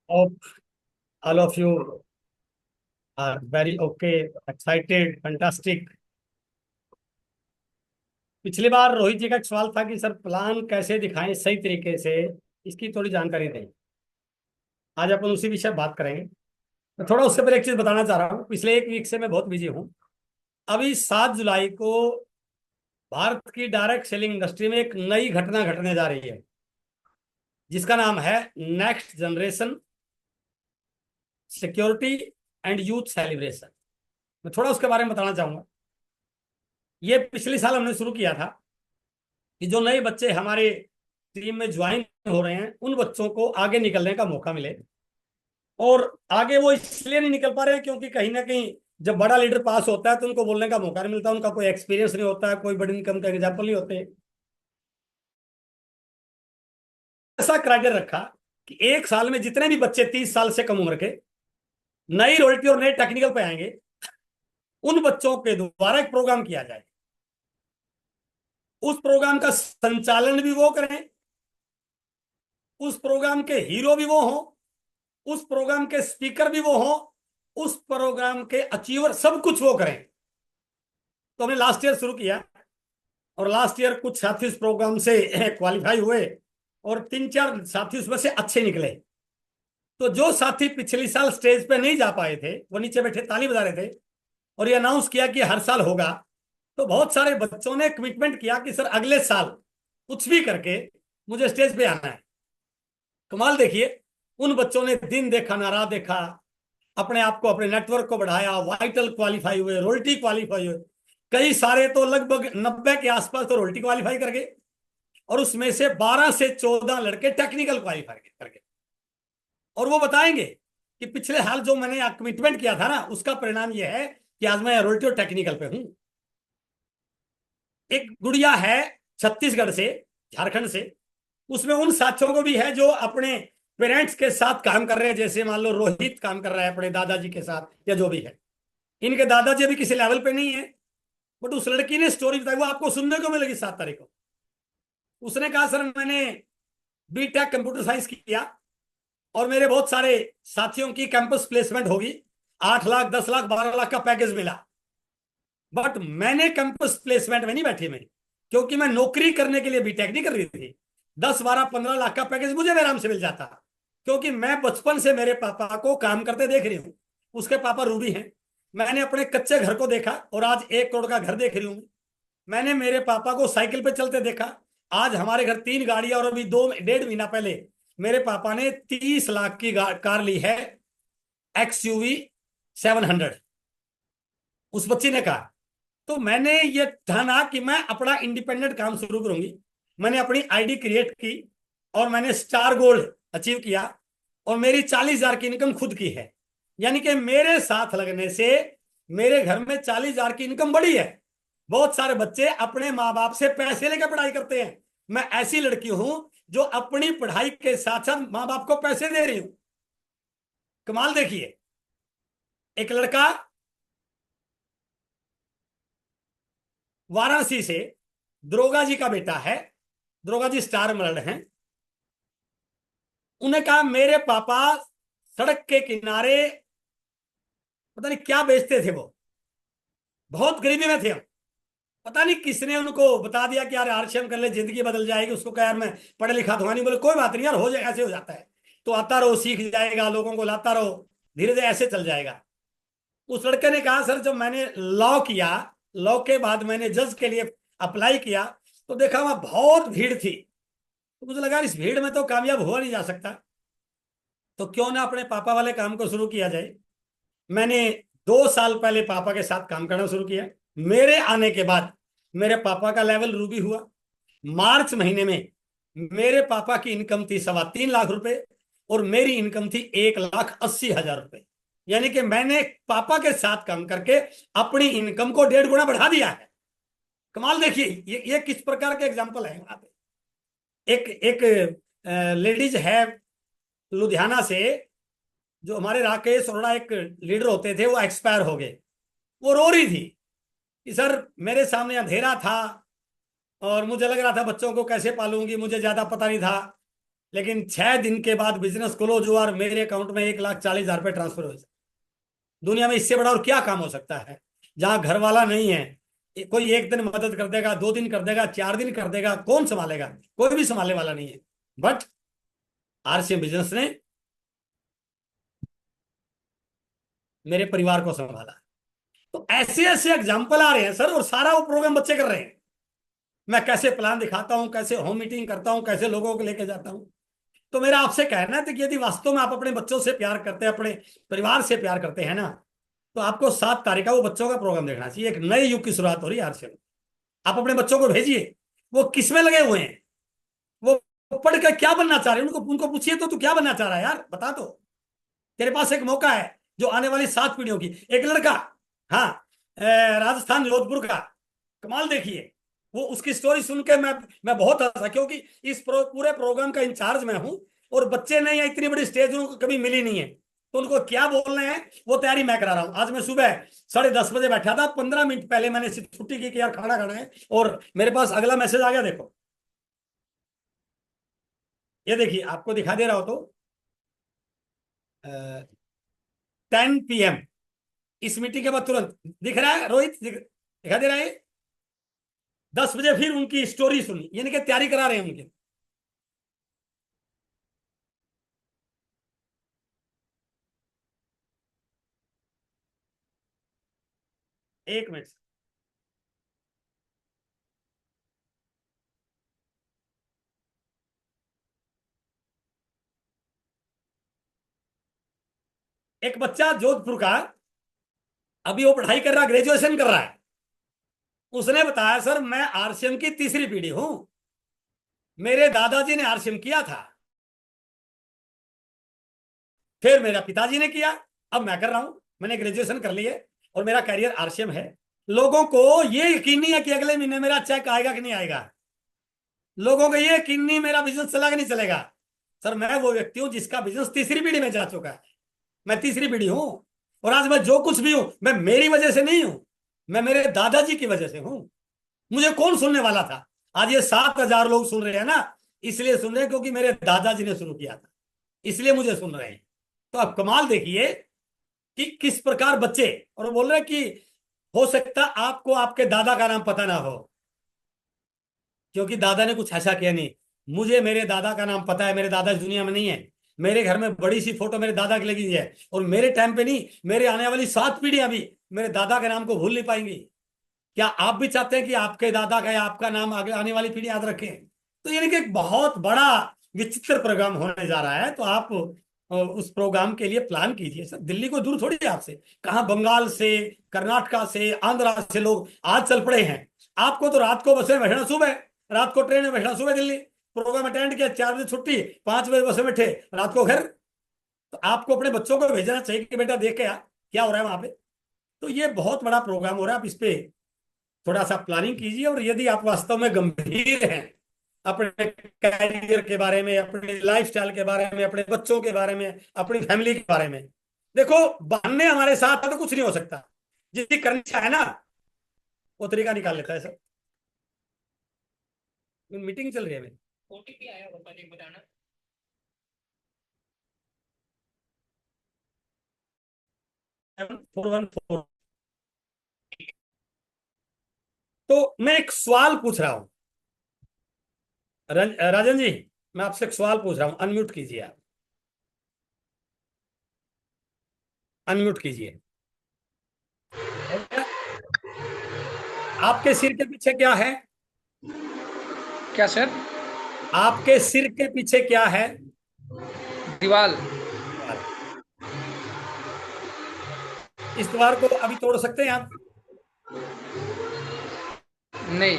Hope all of you are very okay, excited, fantastic. पिछली बार रोहित जी का एक सवाल था कि सर प्लान कैसे दिखाएं सही तरीके से, इसकी थोड़ी जानकारी दें। आज अपन उसी विषय पर बात करेंगे। मैं थोड़ा उससे पहले एक चीज बताना चाह रहा हूँ। पिछले एक वीक से मैं बहुत बिजी हूँ। अभी 7 जुलाई को भारत की डायरेक्ट सेलिंग इंडस्ट्री में एक नई घटना घटने जा रही है, जिसका नाम है next generation security and youth celebration. मैं थोड़ा उसके बारे में बताना चाहूंगा। ये पिछले साल हमने शुरू किया था कि जो नए बच्चे हमारे टीम में ज्वाइन हो रहे हैं उन बच्चों को आगे निकलने का मौका मिले। और आगे वो इसलिए नहीं निकल पा रहे हैं क्योंकि कहीं ना कहीं जब बड़ा लीडर पास होता है तो उनको बोलने का मौका नहीं मिलता, उनका कोई एक्सपीरियंस नहीं होता है, कोई बड़ी इनकम का एग्जाम्पल नहीं होते। ऐसा क्राइटेरिया रखा कि एक साल में जितने भी बच्चे 30 साल से कम उम्र के नई रॉयल्टी और नए टेक्निकल पे आएंगे, उन बच्चों के द्वारा एक प्रोग्राम किया जाए। उस प्रोग्राम का संचालन भी वो करें, उस प्रोग्राम के हीरो भी वो हों, उस प्रोग्राम के स्पीकर भी वो हों, उस प्रोग्राम के अचीवर सब कुछ वो करें। तो हमने लास्ट ईयर शुरू किया और लास्ट ईयर कुछ साथी उस प्रोग्राम से क्वालिफाई हुए और 3-4 साथी उसमें से अच्छे निकले। तो जो साथी पिछले साल स्टेज पे नहीं जा पाए थे वो नीचे बैठे ताली बजा रहे थे और ये अनाउंस किया कि हर साल होगा। तो बहुत सारे बच्चों ने कमिटमेंट किया कि सर अगले साल कुछ भी करके मुझे स्टेज पे आना है। कमाल देखिए, उन बच्चों ने दिन देखा ना रात देखा, अपने आप को अपने नेटवर्क को बढ़ाया, वाइटल क्वालिफाई हुए, रोल्टी क्वालिफाई हुए। कई सारे तो लगभग 90 के आसपास तो रोल्टी क्वालिफाई कर गए और उसमें से 12 से 14 लड़के टेक्निकल क्वालिफाई कर गए। और वो बताएंगे कि पिछले हाल जो मैंने कमिटमेंट किया था ना उसका परिणाम यह है कि आज मैं रोल्टी और टेक्निकल पे हूं। एक गुड़िया है छत्तीसगढ़ से, झारखंड से। उसमें उन साथियों को भी है जो अपने पेरेंट्स के साथ काम कर रहे हैं, जैसे मान लो रोहित काम कर रहा है अपने दादाजी के साथ या जो भी है। इनके दादाजी अभी किसी लेवल पे नहीं है, बट उस लड़की ने स्टोरी बताई, वो आपको सुनने को मिलेगी 7 तारीख को। उसने कहा सर मैंने बीटेक कंप्यूटर साइंस किया और मेरे बहुत सारे साथियों की कैंपस प्लेसमेंट होगी, 8 लाख 10 लाख 12 लाख का पैकेज मिला। बट मैंने कैंपस प्लेसमेंट में नहीं बैठी मैं, क्योंकि मैं नौकरी करने के लिए बीटेक नहीं कर रही थी। 10 12 15 लाख का पैकेज मुझे भी आराम से मिल जाता, क्योंकि मैं बचपन से मेरे पापा को काम करते देख रही हूँ। उसके पापा रूबी हैं। मैंने अपने कच्चे घर को देखा और आज 1 करोड़ का घर देख रही हूँ। मैंने मेरे पापा को साइकिल पे चलते देखा, आज हमारे घर 3 गाड़ियां, और अभी 2 1.5 महीना पहले मेरे पापा ने 30 लाख की कार ली है, XUV 700। उस बच्ची ने कहा। तो मैंने ये ठाना कि मैं अपना इंडिपेंडेंट काम शुरू करूंगी। मैंने अपनी आईडी क्रिएट की और मैंने स्टार गोल्ड अचीव किया और मेरी 40,000 की इनकम खुद की है। यानी कि मेरे साथ लगने से मेरे घर में 40,000 की इनकम बढ़ी है। बहुत सारे बच्चे अपने माँ बाप से पैसे लेकर पढ़ाई करते हैं। मैं ऐसी लड़की हूं जो अपनी पढ़ाई के साथ साथ माँ बाप को पैसे दे रही हूं। कमाल देखिए, एक लड़का वाराणसी से, दरोगा जी का बेटा है, दरोगा जी स्टार मर्ड हैं। उन्हें कहा मेरे पापा सड़क के किनारे पता नहीं क्या बेचते थे, वो बहुत गरीबी में थे हम। पता नहीं किसने उनको बता दिया कि यार आरसीएम कर ले जिंदगी बदल जाएगी। उसको कहा यार मैं पढ़ा लिखा तो नहीं। बोले कोई बात नहीं यार, हो जाए, ऐसे हो जाता है। तो आता रहो, सीख जाएगा, लोगों को लाता रहो, धीरे धीरे ऐसे चल जाएगा। उस लड़के ने कहा सर जब मैंने लॉ किया, लॉ के बाद मैंने जज के लिए अप्लाई किया, तो देखा वहां बहुत भीड़ थी। तो मुझे लगा इस भीड़ में तो कामयाब हुआ नहीं जा सकता, तो क्यों ना अपने पापा वाले काम को शुरू किया जाए। मैंने 2 साल पहले पापा के साथ काम करना शुरू किया। मेरे आने के बाद मेरे पापा का लेवल रूबी हुआ। मार्च महीने में मेरे पापा की इनकम थी 3.25 लाख रुपए और मेरी इनकम थी 1,80,000 रुपए। यानी कि मैंने पापा के साथ काम करके अपनी इनकम को 1.5 गुना बढ़ा दिया है। कमाल देखिए, ये किस प्रकार के एग्जाम्पल है वहां पे। एक एक लेडीज है लुधियाना से, जो हमारे राकेश अरोड़ा एक लीडर होते थे, वो एक्सपायर हो गए। वो रो रही थी कि सर मेरे सामने अंधेरा था और मुझे लग रहा था बच्चों को कैसे पालूंगी, मुझे ज्यादा पता नहीं था। लेकिन 6 दिन के बाद बिजनेस क्लोज हुआ और मेरे अकाउंट में 1,40,000 रुपये ट्रांसफर हुए। दुनिया में इससे बड़ा और क्या काम हो सकता है, जहां घर वाला नहीं है। कोई एक दिन मदद कर देगा, 2 दिन कर देगा, 4 दिन कर देगा, कौन संभालेगा? कोई भी संभालने वाला नहीं है। बट आरसीएम बिजनेस ने मेरे परिवार को संभाला। तो ऐसे ऐसे एग्जाम्पल आ रहे हैं सर, और सारा वो प्रोग्राम बच्चे कर रहे हैं। मैं कैसे प्लान दिखाता हूं, कैसे होम मीटिंग करता हूं, कैसे लोगों को लेके जाता हूं। तो मेरा आपसे कहना है कि यदि वास्तव में आप अपने बच्चों से प्यार करते हैं, अपने परिवार से प्यार करते हैं ना, तो आपको 7 तारीख का वो बच्चों का प्रोग्राम देखना चाहिए। एक नए युग की शुरुआत हो रही है आरसीएम। आप अपने बच्चों को भेजिए, वो किसमें लगे हुए हैं, वो पढ़ कर क्या बनना चाह रहे हैं, उनको उनको पूछिए तो तू क्या बनना चाह रहा है यार, बता। तो तेरे पास एक मौका है जो आने वाली 7 पीढ़ियों की। एक लड़का, हाँ, राजस्थान जोधपुर का, कमाल देखिए। वो उसकी स्टोरी सुन के मैं बहुत हंसा, क्योंकि इस पूरे प्रोग्राम का इंचार्ज मैं हूं। और बच्चे नहीं है, इतनी बड़ी स्टेज उनको कभी मिली नहीं है, तो उनको क्या बोलना है वो तैयारी मैं करा रहा हूं। आज मैं सुबह 10:30 बजे बैठा था, 15 मिनट पहले मैंने सिर्फ छुट्टी की कि यार खाना खाना है, और मेरे पास अगला मैसेज आ गया। देखो, ये देखिए, आपको दिखा दे रहा हो तो 10 PM, इस मीटिंग के बाद तुरंत दिख रहा है रोहित, दिखा दे रहा है। 10 बजे फिर उनकी स्टोरी सुनी, यानी कि तैयारी करा रहे हैं उनकी। एक मिनट। एक बच्चा जोधपुर का, अभी वो पढ़ाई कर रहा, ग्रेजुएशन कर रहा है। उसने बताया सर मैं आरसीएम की तीसरी पीढ़ी हूं, मेरे दादाजी ने आरसीएम किया था, फिर मेरा पिताजी ने किया, अब मैं कर रहा हूं, मैंने ग्रेजुएशन कर ली है और मेरा कैरियर आरसीएम है। लोगों को ये यकीन नहीं है कि अगले महीने मेरा चेक आएगा कि नहीं आएगा। लोगों को ये यकीन नहीं मेरा बिजनेस चला कि नहीं चलेगा। सर मैं वो व्यक्ति हूं जिसका बिजनेस तीसरी पीढ़ी में जा चुका है। मैं तीसरी पीढ़ी हूं, और आज मैं जो कुछ भी हूं, मैं मेरी वजह से नहीं हूं, मैं मेरे दादाजी की वजह से हूं। मुझे कौन सुनने वाला था? आज ये 7,000 लोग सुन रहे हैं ना, इसलिए सुन रहे हैं क्योंकि मेरे दादाजी ने शुरू किया था, इसलिए मुझे सुन रहे हैं। तो आप कमाल देखिए कि किस प्रकार बच्चे, और वो बोल रहे हैं कि हो सकता आपको आपके दादा का नाम पता ना हो, क्योंकि दादा ने कुछ ऐसा किया नहीं। मुझे मेरे दादा का नाम पता है, मेरे दादा इस दुनिया में नहीं है। मेरे घर में बड़ी सी फोटो मेरे दादा की लगी हुई है, और मेरे टाइम पे नहीं, मेरे आने वाली 7 पीढ़ियां भी मेरे दादा के नाम को भूल नहीं पाएंगी। क्या आप भी चाहते हैं कि आपके दादा का या आपका नाम आगे आने वाली पीढ़ी याद रखें? तो यानी कि एक बहुत बड़ा विचित्र प्रोग्राम होने जा रहा है। तो आप उस प्रोग्राम के लिए प्लान कीजिए सर। दिल्ली को दूर थोड़ी है आपसे, कहाँ बंगाल से, कर्नाटका से, आंध्रा से लोग आज चल पड़े हैं। आपको तो रात को बस में बैठना, सुबह रात को ट्रेन में बैठना, सुबह दिल्ली प्रोग्राम अटेंड किया, 4 बजे छुट्टी, 5 बजे बस में बैठे, रात को घर। तो आपको अपने बच्चों को भेजना चाहिए कि बेटा देख के आ क्या हो रहा है वहां पे। तो ये बहुत बड़ा प्रोग्राम हो रहा है, आप इस पे थोड़ा सा प्लानिंग कीजिए। और यदि आप वास्तव में गंभीर हैं अपने कैरियर के बारे में, अपने लाइफस्टाइल के बारे में, अपने बच्चों के बारे में, अपनी फैमिली के बारे में, देखो बहाने हमारे साथ तो कुछ नहीं हो सकता। जिसकी करनी चाहे ना वो तरीका निकाल लेता है सर। मीटिंग चल रही है मेरी। ओटीपी आया होगा, बताना। 7414। तो मैं एक सवाल पूछ रहा हूं, राजन जी, मैं आपसे एक सवाल पूछ रहा हूं, अनम्यूट कीजिए आप, अनम्यूट कीजिए। आपके सिर के पीछे क्या है? क्या सर? आपके सिर के पीछे क्या है? दीवाल। दीवार। इस दीवार को अभी तोड़ सकते हैं आप? नहीं,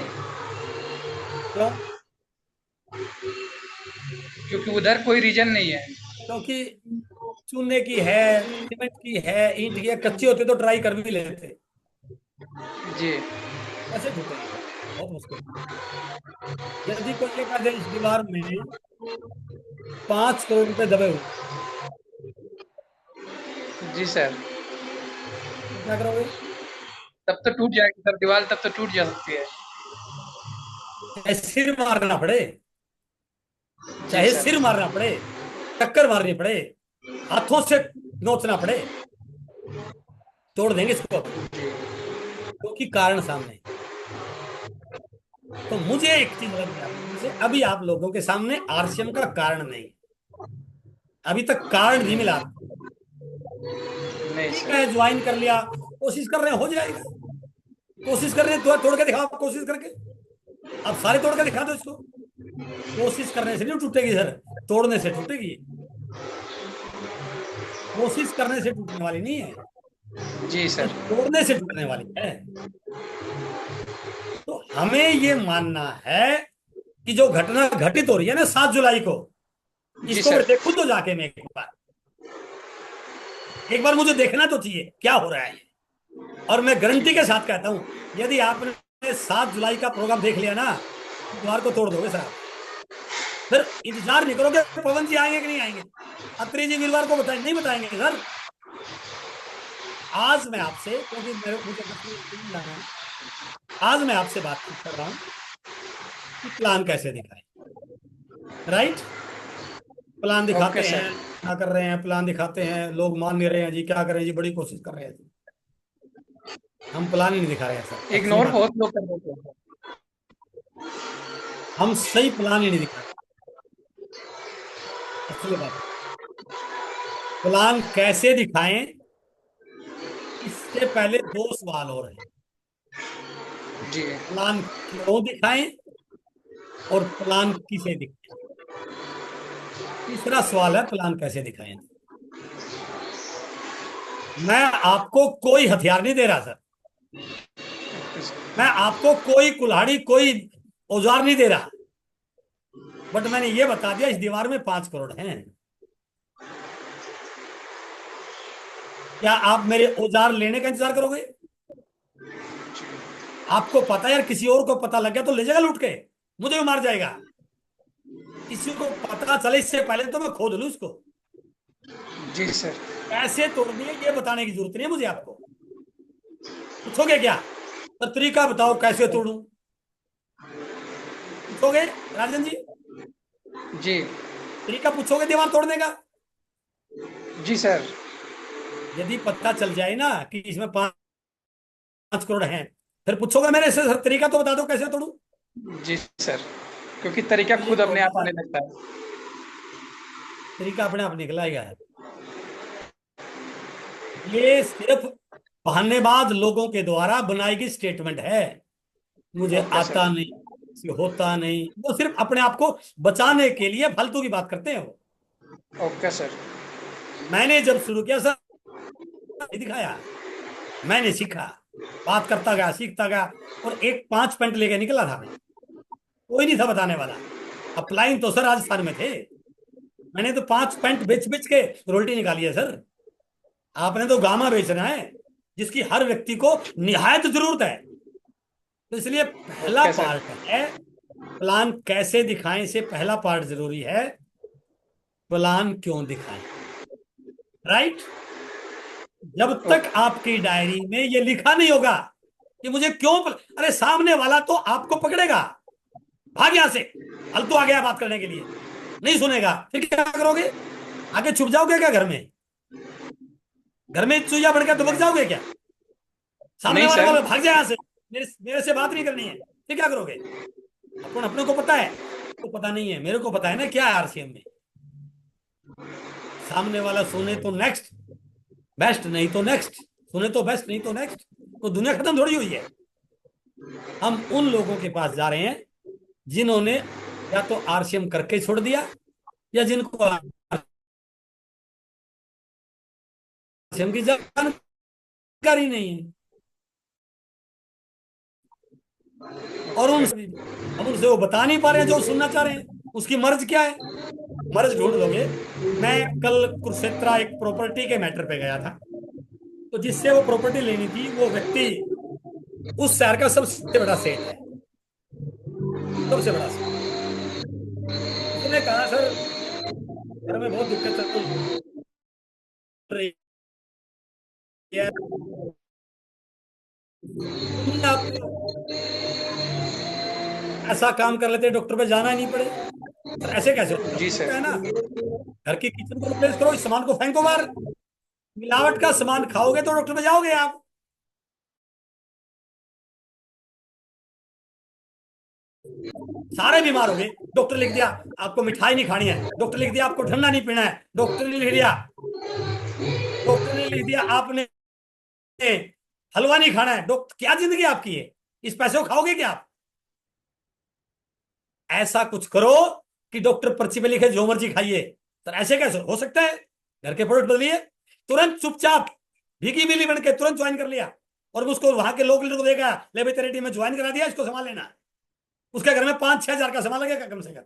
क्यों? क्योंकि उधर कोई रीजन नहीं है। क्योंकि चूने की है, सीमेंट की है, ईंट की है, कच्ची होती तो ट्राई कर भी लेते। जी। कैसे टूटेगी सर? बहुत मुश्किल। यदि कोई एक आधे इस दीवार में 5 करोड़ रुपए दबे हुए, जी सर। तो क्या करोगे? तब तो टूट जाएगी सर दीवार, तब तो टूट जा सकती है। चाहे सिर मारना पड़े। जी चाहे सर। सिर मारना पड़े, टक्कर मारनी पड़े, हाथों से नोचना पड़े, तोड़ देंगे इसको अपन, जी क्योंकि कारण सामने है। तो मुझे एक चीज लग गया, जैसे अभी आप लोगों के सामने आरसीएम का कारण नहीं है, अभी तक कारण नहीं मिला आपको। नहीं ठीक सर। है, ज्वाइन कर लिया, कोशिश कर रहे हैं, हो जाएगा। कोशिश कर रहे हैं तो तोड़ के दिखाओ, कोशिश करके आप सारे तोड़ के दिखा दो इसको। कोशिश करने से नहीं टूटेगी सर, तोड़ने से टूटेगी। कोशिश करने से टूटने वाली नहीं है, जी ये सर। तोड़ने से टूटने वाली है। तो हमें ये मानना है कि जो घटना घटित हो रही है ना 7 जुलाई को, जी इसको मैं सर। देखूं तो जाके मैं एक बार मुझे देखना तो चाहिए क्या हो रहा है। और मैं गारंटी ठीक है के सर। साथ कहता हूं, यदि आपने 7 जुलाई का प्रोग्राम देख लिया ना, द्वार को तोड़ दोगे सर आप। फिर इंतजार नहीं करोगे पवन जी आएंगे कि नहीं आएंगे, अत्री जी वीरवार को बताएंगे, नहीं बताएंगे सर। आज मैं आपसे, क्योंकि मेरे मुझे 10 मिनट टीम जाना है, आज मैं आपसे बातचीत कर रहा हूं कि प्लान कैसे दिखाएं। राइट, प्लान ओके दिखाते सर। हैं, क्या कर रहे हैं, प्लान दिखाते हैं, लोग मान नहीं रहे हैं जी, क्या करें जी, बड़ी कोशिश कर रहे हैं जी। हम प्लान ही नहीं दिखा रहे हैं सर, एक्चुअली इग्नोर बात, बहुत लोग कर देते हैं। हम सही प्लान ही नहीं दिखा रहे, एक्चुअली बात। प्लान कैसे दिखाएं, इससे पहले 2 सवाल और हैं। जी प्लान क्यों दिखाएं और प्लान किसे दिखाएं। तीसरा सवाल है प्लान कैसे दिखाएं। मैं आपको कोई हथियार नहीं दे रहा सर, मैं आपको कोई कुल्हाड़ी, कोई औजार नहीं दे रहा, बट मैंने ये बता दिया इस दीवार में 5 करोड़ हैं। क्या आप मेरे औजार लेने का इंतजार करोगे? आपको पता है यार, किसी और को पता लग गया तो ले जाएगा लूट के, मुझे भी मार जाएगा। किसी को पता चले इससे पहले तो मैं खोद लूं इसको। जी सर। कैसे तोड़नी है ये बताने की जरूरत नहीं है मुझे आपको। पूछोगे क्या, तो तरीका बताओ कैसे तोड़ूं, पूछोगे राजन जी, जी तरीका पूछोगे दीवार तोड़ने का। जी सर। यदि पता चल जाए ना कि इसमें 5 करोड़ हैं, फिर पूछोगे मेरे से सर तरीका तो बता दो कैसे तोड़ूं। जी सर। क्योंकि तरीका तो ये खुद अपने कहोगे आप आने सर, लगता है। तरीका अपने आप निकल आएगा। ये सिर्फ बहानेबाज लोगों के द्वारा बनाई गई स्टेटमेंट है। मुझे ओके आता सर। नहीं, मुझसे होता नहीं, वो सिर्फ अपने आप को बचाने के लिए फालतू की बात करते हैं वो। Okay sir. मैंने जब शुरू किया सर, नहीं दिखाया, मैंने सीखा, बात करता गया, सीखता गया, और एक 5 पॉइंट लेके निकला था मैं, कोई नहीं था बताने वाला। अपलाइन तो सर राजस्थान में थे, मैंने तो 5 पॉइंट बेच बेच के रोल्टी निकाली है सर। आपने तो गामा बेचना है जिसकी हर व्यक्ति को निहायत जरूरत है। तो इसलिए पहला ओके सर। पार्ट है, प्लान कैसे दिखाएं से पहला पार्ट जरूरी है, प्लान क्यों दिखाएं। राइट, जब तक ओके। आपकी डायरी में ये लिखा नहीं होगा कि मुझे क्यों अरे सामने वाला तो आपको पकड़ेगा, भाग यहां से, फालतू आ गया बात करने के लिए, नहीं सुनेगा, फिर क्या करोगे? आगे छुप जाओगे क्या घर में? घर में चूया बढ़ गया तो भाग जाओगे क्या? सामने नहीं वाले सर। बोले भाग जाए यहां से, मेरे मेरे से बात नहीं करनी है, फिर क्या करोगे? अपन अपने को पता है, तो पता नहीं है, मेरे को पता है ना क्या है आरसीएम में। सामने वाला सुने तो नेक्स्ट बेस्ट, नहीं तो नेक्स्ट, सुने तो बेस्ट, नहीं तो नेक्स्ट, तो दुनिया खत्म थोड़ी हुई है। हम उन लोगों के पास जा रहे हैं जिन्होंने या तो आरसीएम करके छोड़ दिया, या जिनको आरसीएम की जानकारी नहीं है। और ओके। हम उनसे वो बता नहीं पा रहे हैं जो सुनना चाह रहे हैं, उसकी मर्ज क्या है। मर्ज ढूंढ लोगे। मैं कल कुरुक्षेत्र एक प्रॉपर्टी के मैटर पे गया था, तो जिससे वो प्रॉपर्टी लेनी थी वो व्यक्ति उस शहर का सबसे बड़ा सेठ है, सबसे बड़ा सेठ। उसने कहा सर घर में बहुत दिक्कत चल रही है, क्यों ना आप ऐसा काम कर लेते डॉक्टर पे जाना ही नहीं पड़े। सर ऐसे कैसे हो जी सकता सर। है ना। घर की किचन को रिप्लेस करो, इस सामान को फेंको बाहर। मिलावट का सामान खाओगे तो डॉक्टर पे जाओगे आप। सारे बीमार हो गए, डॉक्टर लिख दिया आपको मिठाई नहीं खानी है, डॉक्टर लिख दिया आपको ठंडा नहीं पीना है, डॉक्टर ने लिख दिया आपने हलवा नहीं खाना है। डॉक्टर, क्या जिंदगी आपकी है, इस पैसे को खाओगे क्या आप। ऐसा कुछ करो कि डॉक्टर पर्ची पे लिखे जो मर्जी खाइए। सर ऐसे कैसे हो सकता है। घर के प्रोडक्ट बदलिए, तुरंत चुपचाप भीगी बिल्ली बन के तुरंत ज्वाइन कर लिया। और उसको वहां के लोग लीडर को देखा, ले भाई तेरी टीम में ज्वाइन करा दिया, इसको संभाल लेना। उसके घर में 5-6 हजार का सामान लगेगा कम से कम।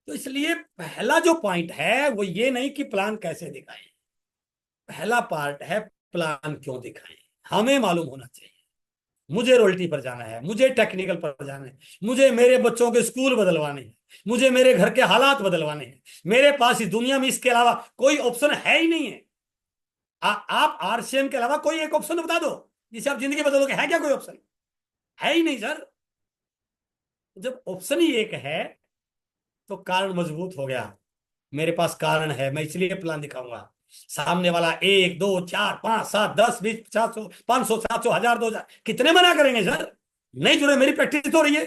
तो इसलिए पहला जो पॉइंट है वो ये नहीं कि प्लान कैसे दिखाएं, पहला पार्ट है प्लान क्यों दिखाएं। हमें मालूम होना चाहिए मुझे रॉयल्टी पर जाना है, मुझे टेक्निकल पर जाना है, मुझे मेरे बच्चों के स्कूल बदलवाने हैं, मुझे मेरे घर के हालात बदलवाने हैं। मेरे पास इस दुनिया में इसके अलावा कोई ऑप्शन है ही नहीं है। आप आरसीएम के अलावा कोई एक ऑप्शन बता दो जिसे आप जिंदगी बदलोगे, है क्या कोई ऑप्शन। है ही नहीं सर। जब ऑप्शन ही एक है तो कारण मजबूत हो गया। मेरे पास कारण है, मैं इसलिए प्लान दिखाऊंगा। सामने वाला 1, 2, 4, 5, 7, 10, 20, 50, 500, 700, 1000, 2000 कितने मना करेंगे सर। नहीं जुड़े, मेरी प्रैक्टिस हो रही है।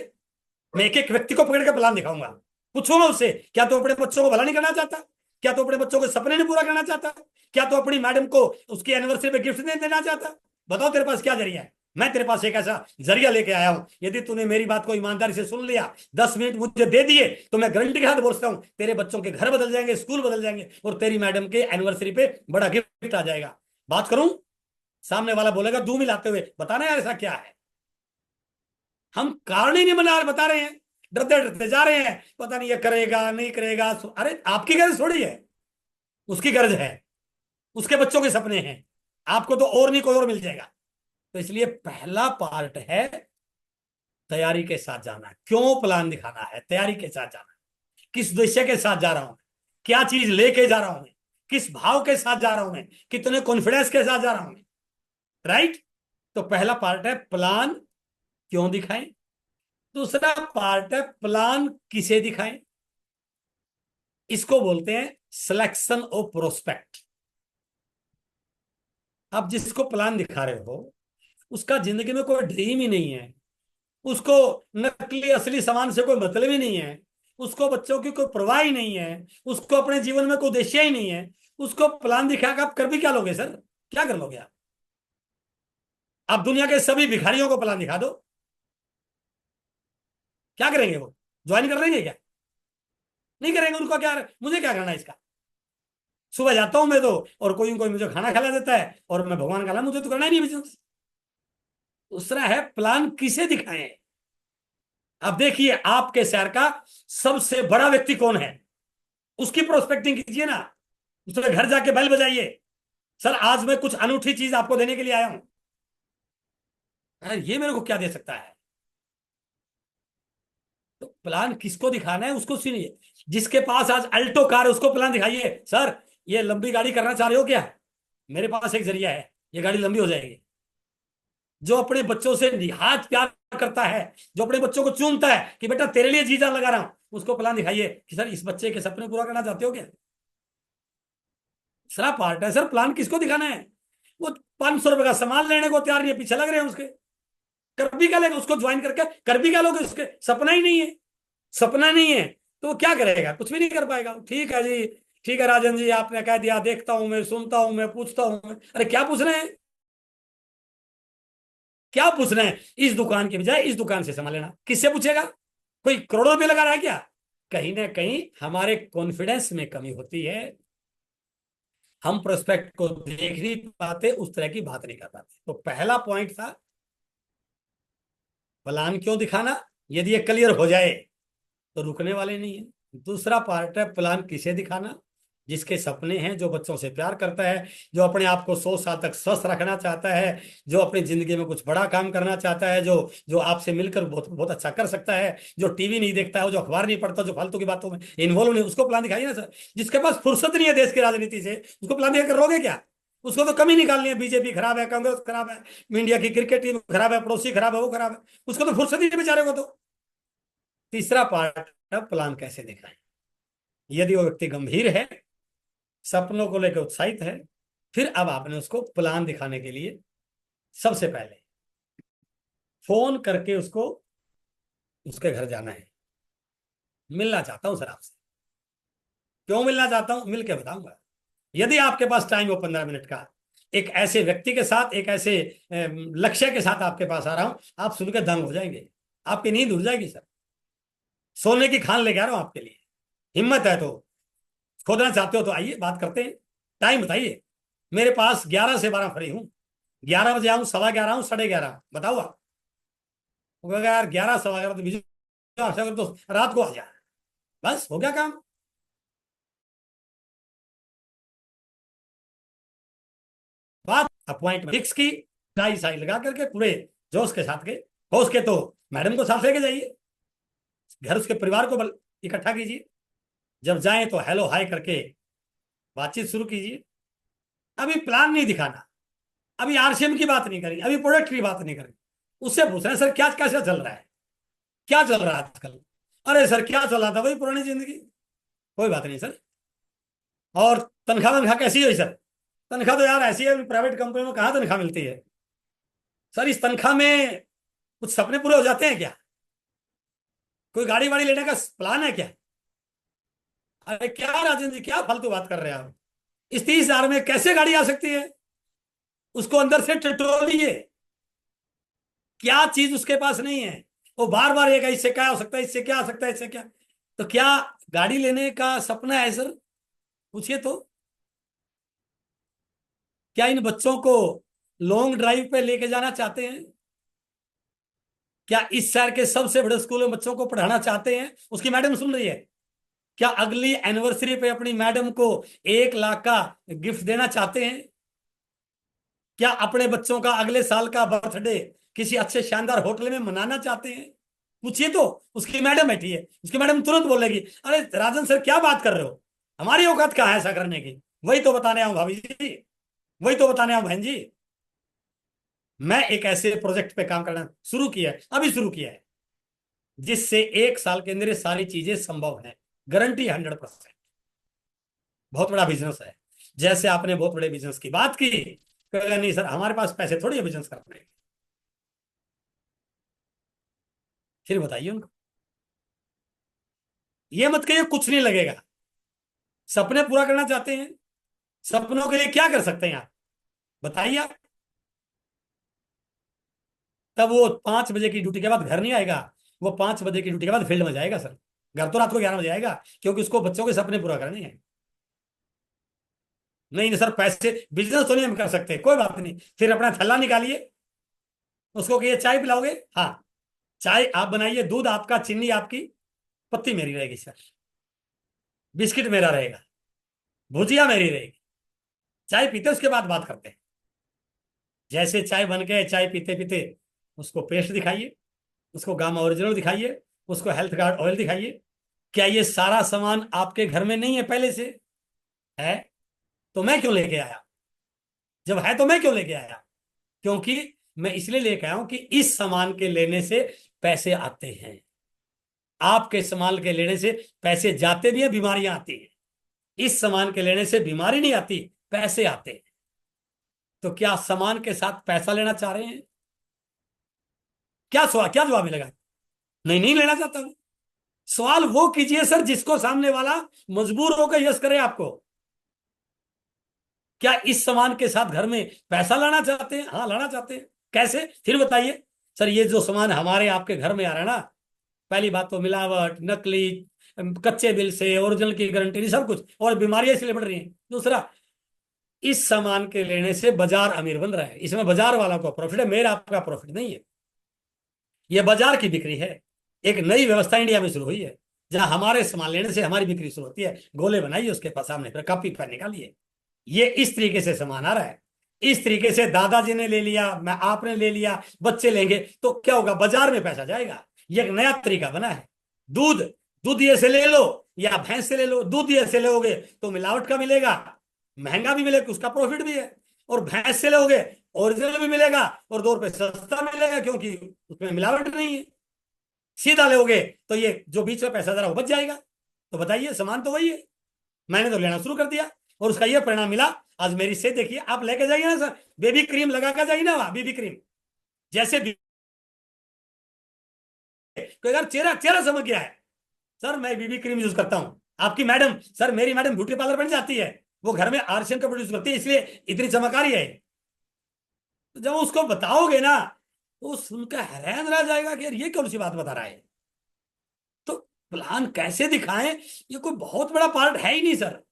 मैं एक एक व्यक्ति को पकड़ के प्लान दिखाऊंगा। पूछूंगा उससे, क्या तू अपने बच्चों को भला नहीं करना चाहता, क्या तू अपने बच्चों के सपने नहीं पूरा करना चाहता, क्या तू अपनी मैडम को उसकी एनिवर्सरी पे गिफ्ट नहीं देना चाहता। बताओ तेरे पास क्या जरिया है। मैं तेरे पास एक ऐसा जरिया लेके आया हूं, यदि तूने मेरी बात को ईमानदारी से सुन लिया, 10 मिनट मुझे दे दिए, तो मैं गारंटी के साथ बोलता हूं तेरे बच्चों के घर बदल जाएंगे, स्कूल बदल जाएंगे, और तेरी मैडम के एनिवर्सरी पे बड़ा गिफ्ट आ जाएगा। बात करूं, सामने वाला बोलेगा दू मिलाते हुए, बताना यार ऐसा क्या है। हम कारण ही नहीं बता रहे हैं, डरते डरते जा रहे हैं, पता नहीं ये करेगा नहीं करेगा। अरे आपकी गर्ज थोड़ी है, उसकी गर्ज है, उसके बच्चों के सपने हैं। आपको तो और नहीं कोई और मिल जाएगा। तो इसलिए पहला पार्ट है तैयारी के साथ जाना। क्यों प्लान दिखाना है, तैयारी के साथ जाना। किस उद्देश्य के साथ जा रहा हूं, क्या चीज लेके जा रहा हूं, किस भाव के साथ जा रहा हूं, मैं कितने कॉन्फिडेंस के साथ जा रहा हूं। राइट। तो पहला पार्ट है प्लान क्यों दिखाएं। दूसरा पार्ट है प्लान किसे दिखाएं। इसको बोलते हैं सिलेक्शन ऑफ प्रोस्पेक्ट। आप जिसको प्लान दिखा रहे हो उसका जिंदगी में कोई ड्रीम ही नहीं है, उसको नकली असली सामान से कोई मतलब ही नहीं है, उसको बच्चों की कोई परवाह ही नहीं है, उसको अपने जीवन में कोई उद्देश्य ही नहीं है। उसको प्लान दिखाकर आप कर भी क्या लोगे सर, क्या कर लोगे आप दुनिया के सभी भिखारियों को प्लान दिखा दो, क्या करेंगे वो, ज्वाइन कर लेंगे क्या। नहीं करेंगे। उनको क्या, मुझे क्या करना है इसका। सुबह जाता हूं मैं तो, और कोई कोई मुझे खाना खिला देता है, और मैं भगवान का नाम, मुझे तो करना ही नहीं बिजनेस। दूसरा है प्लान किसे दिखाएं। अब देखिए आपके शहर का सबसे बड़ा व्यक्ति कौन है, उसकी प्रोस्पेक्टिंग कीजिए ना, उसके घर जाके बेल बजाइए, सर आज मैं कुछ अनूठी चीज आपको देने के लिए आया हूं। अरे ये मेरे को क्या दे सकता है। तो प्लान किसको दिखाना है उसको सुनिए। जिसके पास आज अल्टो कार है उसको प्लान दिखाइए, सर ये लंबी गाड़ी करना चाह रहे हो क्या, मेरे पास एक जरिया है, ये गाड़ी लंबी हो जाएगी। जो अपने बच्चों से निहायत प्यार करता है, जो अपने बच्चों को चूमता है कि बेटा तेरे लिए जी जान लगा रहा हूं, उसको प्लान दिखाइए कि सर इस बच्चे के सपने पूरा करना चाहते हो क्या। दूसरा पार्ट है सर प्लान किसको दिखाना है। वो 500 रुपए का सामान लेने को तैयार नहीं है, पीछे लग रहे हैं उसके। कर भी क्या लेगा उसको ज्वाइन करके, कर भी क्या लोगे उसके, सपना ही नहीं है। सपना नहीं है तो वो क्या करेगा, कुछ भी नहीं कर पाएगा। ठीक है जी, ठीक है राजन जी, आपने कह दिया, देखता हूं मैं, सुनता हूं मैं, पूछता हूं मैं। अरे क्या पूछ रहे हैं, क्या पूछ रहे हैं। इस दुकान के बजाय इस दुकान से सामान लेना, किससे पूछेगा, कोई करोड़ों रुपए लगा रहा है क्या। कहीं ना कहीं हमारे कॉन्फिडेंस में कमी होती है, हम प्रोस्पेक्ट को देख नहीं पाते, उस तरह की बात नहीं कर पाते। तो पहला पॉइंट था प्लान क्यों दिखाना। यदि ये क्लियर हो जाए तो रुकने वाले नहीं है। दूसरा पार्ट है प्लान किसे दिखाना, जिसके सपने हैं, जो बच्चों से प्यार करता है, जो अपने आप को 100 साल तक स्वस्थ रखना चाहता है, जो अपनी जिंदगी में कुछ बड़ा काम करना चाहता है, जो जो आपसे मिलकर बहुत बहुत अच्छा कर सकता है, जो टीवी नहीं देखता है, जो अखबार नहीं पढ़ता, जो फालतू की बातों में इन्वॉल्व नहीं, उसको प्लान दिखाइए ना सर। जिसके पास फुर्सत नहीं है देश की राजनीति से, उसको प्लान दिखा कर रोगे क्या। उसको तो कमी निकालनी है, बीजेपी खराब है, कांग्रेस खराब है, इंडिया की क्रिकेट टीम खराब है, पड़ोसी खराब है, वो खराब है, उसको तो फुर्सत ही नहीं बेचारे को तो। तीसरा पार्ट है प्लान कैसे दिखाएं। यदि वो व्यक्ति गंभीर है, सपनों को लेकर उत्साहित है, फिर अब आपने उसको प्लान दिखाने के लिए सबसे पहले फोन करके उसको उसके घर जाना है। मिलना चाहता हूं सर आपसे। क्यों मिलना चाहता हूं, मिल के बताऊंगा। यदि आपके पास टाइम हो 15 मिनट का, एक ऐसे व्यक्ति के साथ, एक ऐसे लक्ष्य के साथ आपके पास आ रहा हूं, आप सुन के दंग हो जाएंगे, आपकी नींद उड़ जाएगी सर। सोने की खान लेके आ रहा हूं आपके लिए। हिम्मत है तो, खोदना चाहते हो तो आइए, बात करते हैं। टाइम बताइए। मेरे पास 11 से 12 फ्री हूँ। 11 बजे आऊँ, 11:15 हूँ, 11:30, बताओ आप। वो कहेगा यार 11, 11:15 तो बिजी, आपसे अगर तो रात को आ जा, बस हो गया काम। बात अपॉइंटमेंट फिक्स की, टाई साई लगा करके पूरे जोश के साथ गए। हो उसके तो मैडम को साथ लेके जाइए, घर उसके परिवार को इकट्ठा कीजिए। जब जाएं तो हेलो हाय करके बातचीत शुरू कीजिए। अभी प्लान नहीं दिखाना, अभी आरसीएम की बात नहीं करेंगे, अभी प्रोडक्ट की बात नहीं करेंगे। उससे पूछ रहे हैं सर क्या कैसे चल रहा है, क्या चल रहा है आजकल। अरे सर क्या चल रहा था, वही पुरानी जिंदगी। कोई बात नहीं सर। और तनख्वाह वनख्वाह कैसी है सर। तनख्वाह तो यार ऐसी है, प्राइवेट कंपनी में कहाँ तनख्वाह मिलती है सर। इस तनख्वाह में कुछ सपने पूरे हो जाते हैं क्या, कोई गाड़ी वाड़ी लेने का प्लान है क्या। अरे क्या राजेंद्र जी, क्या फालतू बात कर रहे हैं आप। इस 30,000 में कैसे गाड़ी आ सकती है, उसको अंदर से टटोलिए। क्या चीज उसके पास नहीं है। वो बार बार ये इससे क्या हो सकता है, इससे क्या हो सकता है, इससे क्या। तो क्या गाड़ी लेने का सपना है सर, पूछिए तो। क्या इन बच्चों को लॉन्ग ड्राइव पे लेके जाना चाहते हैं। क्या इस शहर के सबसे बड़े स्कूल में बच्चों को पढ़ाना चाहते हैं। उसकी मैडम सुन रही है। क्या अगली एनिवर्सरी पे अपनी मैडम को 1 लाख का गिफ्ट देना चाहते हैं। क्या अपने बच्चों का अगले साल का बर्थडे किसी अच्छे शानदार होटल में मनाना चाहते हैं। पूछिए तो। उसकी मैडम बैठी है, उसकी मैडम तुरंत बोलेगी अरे राजन सर क्या बात कर रहे हो, हमारी औकात कहाँ है ऐसा करने की। वही तो बताने आऊं भाभी जी, वही तो बताने आऊं बहन जी। मैं एक ऐसे प्रोजेक्ट पे काम करना शुरू किया है, अभी शुरू किया है, जिससे 1 साल के अंदर ये सारी चीजें संभव है। गारंटी 100%। बहुत बड़ा बिजनेस है। जैसे आपने बहुत बड़े बिजनेस की बात की, कहेगा नहीं सर हमारे पास पैसे थोड़ी है बिजनेस करने के। फिर बताइए उनको, ये मत कहिए कुछ नहीं लगेगा। सपने पूरा करना चाहते हैं, सपनों के लिए क्या कर सकते हैं आप, बताइए आप। तब वो 5 बजे की ड्यूटी के बाद घर नहीं आएगा, वो 5 बजे की ड्यूटी के बाद फील्ड में जाएगा सर। घर तो रात को 11 बजे आएगा, क्योंकि उसको बच्चों के सपने पूरा करने हैं। नहीं नहीं सर पैसे बिजनेस तो नहीं हम कर सकते, कोई बात नहीं। फिर अपना थैला निकालिए, उसको कहिए चाय पिलाओगे, हाँ चाय आप बनाइए, दूध आपका, चीनी आपकी, पत्ती मेरी रहेगी सर, बिस्किट मेरा रहेगा, भुजिया मेरी रहेगी। चाय पीते उसके बाद बात करते हैं। जैसे चाय बन गए, चाय पीते पीते उसको पेस्ट दिखाइए, उसको गामा ओरिजिनल दिखाइए, उसको हेल्थ गार्ड ऑयल दिखाइए। क्या ये सारा सामान आपके घर में नहीं है पहले से, है तो मैं क्यों लेके आया। जब है तो मैं क्यों लेके आया, क्योंकि मैं इसलिए लेके आया हूं कि इस सामान के लेने से पैसे आते हैं। आपके सामान के लेने से पैसे जाते भी हैं, बीमारियां आती हैं। इस सामान के लेने से बीमारी नहीं आती, पैसे आते हैं। तो क्या सामान के साथ पैसा लेना चाह रहे हैं। क्या सवाल, क्या जवाब मिलेगा। नहीं नहीं लेना चाहता हूं। सवाल वो कीजिए सर जिसको सामने वाला मजबूर होकर यस करे आपको। क्या इस सामान के साथ घर में पैसा लाना चाहते हैं, हाँ लाना चाहते हैं। कैसे, फिर बताइए। सर ये जो सामान हमारे आपके घर में आ रहा है ना, पहली बात तो मिलावट, नकली, कच्चे बिल से, ओरिजिनल की गारंटी नहीं, सब कुछ, और बीमारियां इसलिए बढ़ रही हैं। दूसरा, इस सामान के लेने से बाजार अमीर बन रहा है, इसमें बाजार वाला को प्रॉफिट है, मेरा आपका प्रॉफिट नहीं है। यह बाजार की बिक्री है। एक नई व्यवस्था इंडिया में शुरू हुई है, जहां हमारे सामान लेने से हमारी बिक्री शुरू होती है। गोले बनाइए उसके पास सामने पर, कॉपी पर निकालिए। ये इस तरीके से सामान आ रहा है। इस तरीके से दादाजी ने ले लिया, मैं आपने ले लिया, बच्चे लेंगे, तो क्या होगा, बाजार में पैसा जाएगा। ये एक नया तरीका बना है। दूध, दूध ये से ले लो या भैंस से ले लो, दूध ये से लोगे तो मिलावट का मिलेगा, महंगा भी मिलेगा, उसका प्रॉफिट भी है। और भैंस से लोगे ओरिजिनल भी मिलेगा, और 2 रुपए सस्ता मिलेगा, क्योंकि उसमें मिलावट नहीं है। सीधा लोगे तो ये जो बीच में पैसा जरा वो बच जाएगा। तो बताइए, सामान तो वही है, मैंने तो लेना शुरू कर दिया और उसका ये परिणाम मिला। आज मेरी से देखिए, आप लेके जाइए ना सर, बेबी क्रीम लगा कर जाइए ना, वहां बेबी क्रीम जैसे अगर चेहरा चेहरा समझ गया है, सर मैं बीबी क्रीम यूज करता हूं। आपकी मैडम, सर मेरी मैडम ब्यूटी पार्लर बन जाती है, वो घर में आर्शियन का प्रोड्यूस करती है, इसलिए इतनी चमकारी है। तो जब उसको बताओगे ना, तो सुनकर हैरान रह जाएगा कि यार ये कौन सी बात बता रहा है। तो प्लान कैसे दिखाएं, ये कोई बहुत बड़ा पार्ट है ही नहीं सर।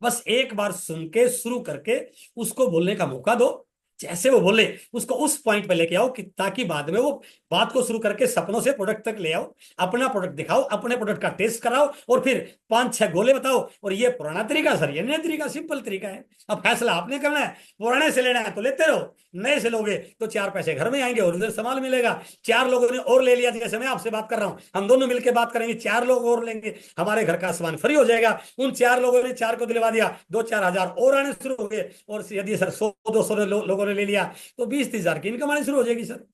बस एक बार सुन के शुरू करके उसको बोलने का मौका दो, जैसे वो बोले उसको उस पॉइंट पे लेके आओ कि ताकि बाद में वो बात को शुरू करके सपनों से प्रोडक्ट तक ले आओ। अपना प्रोडक्ट दिखाओ, अपने प्रोडक्ट का टेस्ट कराओ और फिर 5-6 गोले बताओ। और ये पुराना तरीका सर, ये नया तरीका, सिंपल तरीका है। अब फैसला आपने करना है, पुराने से लेना है तो लेते रहो, नए से लोगे तो 4 पैसे घर में आएंगे और उधर सामान मिलेगा। 4 लोगों ने और ले लिया, जैसे मैं आपसे बात कर रहा हूं, हम दोनों मिलकर बात करेंगे, 4 लोग और लेंगे, हमारे घर का सामान फ्री हो जाएगा। उन 4 लोगों ने 4 को दिलवा दिया, 2-4 हजार और आने शुरू हो गए। और यदि सर 100-200 लोगों ने ले लिया तो 20-30 हजार की इनकम आनी शुरू हो जाएगी सर।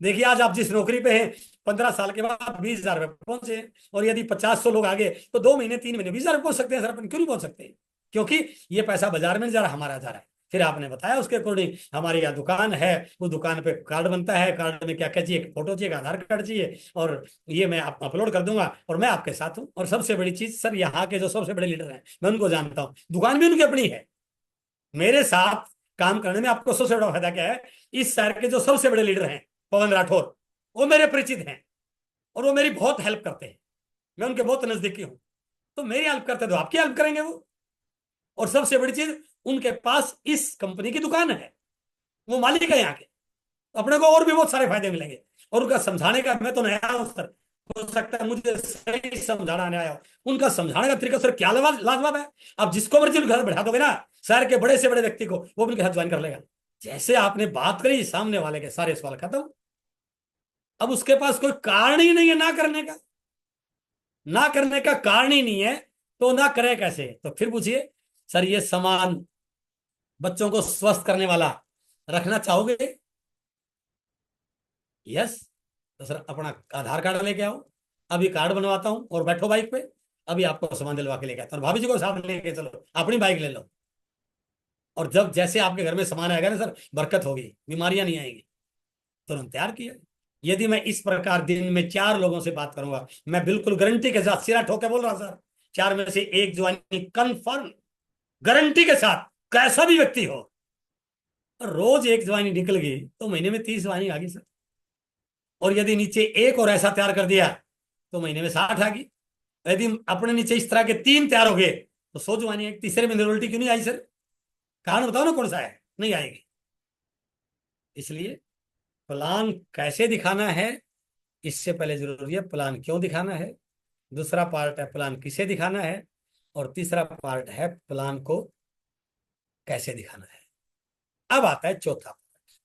देखिए आज आप जिस नौकरी पे हैं, 15 साल के बाद 20 हजार पे पहुंचे हैं, और यदि 50-100 लोग आगे तो 2 महीने 3 महीने 20 हजार पे पहुंच सकते हैं सर। अपन क्यों नहीं पहुंच सकते? क्योंकि ये पैसा बाजार में नहीं जा रहा, हमारा जा रहा है। फिर आपने बताया उसके अकॉर्डिंग हमारी यहाँ दुकान है, उस दुकान पे कार्ड बनता है, कार्ड में क्या क्या चाहिए, फोटो चाहिए, आधार कार्ड चाहिए, और ये मैं अपलोड कर दूंगा और मैं आपके साथ हूँ। और सबसे बड़ी चीज सर, यहाँ के जो सबसे बड़े लीडर हैं मैं उनको जानता हूँ, दुकान भी उनकी अपनी है। मेरे साथ काम करने में आपको सबसे बड़ा फायदा क्या है, इस शहर के जो सबसे बड़े लीडर हैं पवन राठौर, वो मेरे परिचित हैं और वो मेरी बहुत हेल्प करते हैं। मैं उनके बहुत नजदीकी हूं, तो मेरी हेल्प करते तो आपकी हेल्प करेंगे वो। और सबसे बड़ी चीज, उनके पास इस कंपनी की दुकान है, वो मालिक है यहाँ के, तो अपने को और भी बहुत सारे फायदे मिलेंगे। और उनका समझाने का, मैं तो नया हूं सर, हो सकता है मुझे सही समझाना नहीं आया हो, उनका समझाने का तरीका सर क्या लाजवाब है। आप जिसको मर्जी उनके साथ बैठा दोगे ना, शहर के बड़े से बड़े व्यक्ति को, वो उनके साथ ज्वाइन कर लेगा। जैसे आपने बात करी, सामने वाले के सारे सवाल खत्म। अब उसके पास कोई कारण ही नहीं है ना करने का, ना करने का कारण ही नहीं है, तो ना करे कैसे? तो फिर पूछिए सर, ये सामान बच्चों को स्वस्थ करने वाला रखना चाहोगे? यस। तो सर अपना आधार कार्ड लेके आओ, अभी कार्ड बनवाता हूं और बैठो बाइक पे, अभी आपको सामान दिलवा के लेके आता हूं। भाभी जी को साथ लेके चलो, अपनी बाइक ले लो। और जब जैसे आपके घर में सामान आएगा ना सर, बरकत होगी, बीमारियां नहीं आएंगी। तुरंत तैयार किया। यदि मैं इस प्रकार दिन में 4 लोगों से बात करूंगा, मैं बिल्कुल गारंटी के साथ सिरा ठोके बोल रहा सर, 4 में से एक ज्वाइनिंग कंफर्म, गारंटी के साथ, कैसा भी व्यक्ति हो। रोज एक ज्वाइनिंग निकल गई तो महीने में 30 ज्वाइनिंग आ गई सर। और यदि नीचे एक और ऐसा तैयार कर दिया तो महीने में 60 आ गई। यदि अपने नीचे इस तरह के 3 तैयार हो गए तो 100 ज्वाइनिंग। एक तीसरे में निरोल्टी क्यों नहीं आई सर? कारण बताओ ना कौन सा है, नहीं आएगी। इसलिए प्लान कैसे दिखाना है, इससे पहले जरूरी है प्लान क्यों दिखाना है। दूसरा पार्ट है प्लान किसे दिखाना है, और तीसरा पार्ट है प्लान को कैसे दिखाना है। अब आता है चौथा पार्ट,